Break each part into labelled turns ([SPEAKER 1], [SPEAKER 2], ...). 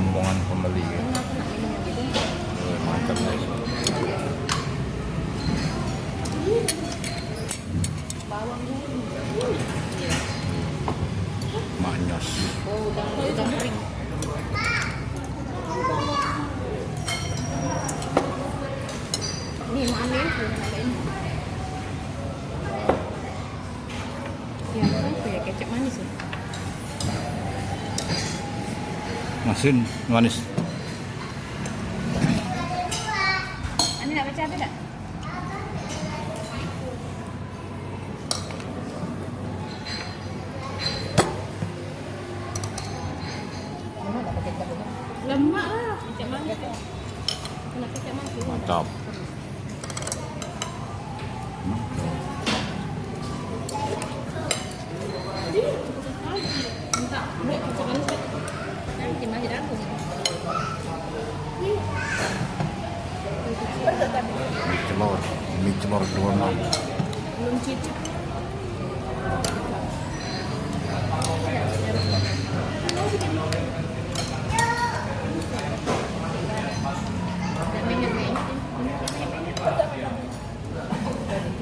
[SPEAKER 1] rombongan pembeli. Mantap guys. Maknyos.
[SPEAKER 2] Oh, udah kering. Ini mau ambil, belum ambil. Ya, apa ya, kecap manis ya?
[SPEAKER 1] Masin manis.
[SPEAKER 2] Ini nak baca apa tak? Lemak lah, kecap manis. Kena kecap manis.
[SPEAKER 1] Mantap.
[SPEAKER 2] Minta, buat kecap manis tak? Nanti masih aku.
[SPEAKER 1] Mie celor 26.
[SPEAKER 2] Belum cicip.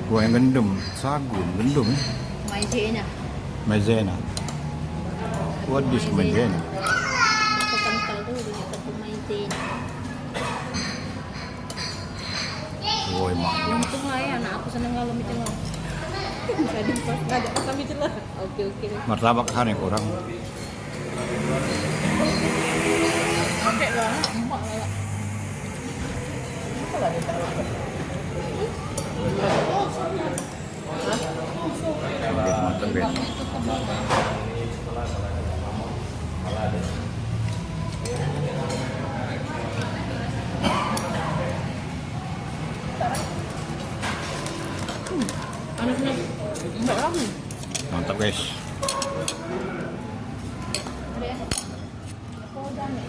[SPEAKER 1] Gua yang gendum, sagu, gendum.
[SPEAKER 2] Maizena.
[SPEAKER 1] Maizena. What is maizena?
[SPEAKER 2] Aku kental tuh dia tepung maizena.
[SPEAKER 1] Woi maknyos.
[SPEAKER 2] Untung lah ya anak aku seneng kalau mie celor. Jadi pas ngajak makan mie celor. Oke.
[SPEAKER 1] Martabak kan yang kurang.
[SPEAKER 2] Sampai lah, emak lah. Apa lah dia tahu?
[SPEAKER 1] Mantap guys.
[SPEAKER 2] Anaknya enggak lagi.
[SPEAKER 1] Mantap guys.
[SPEAKER 2] Ada ya? Kodam ya?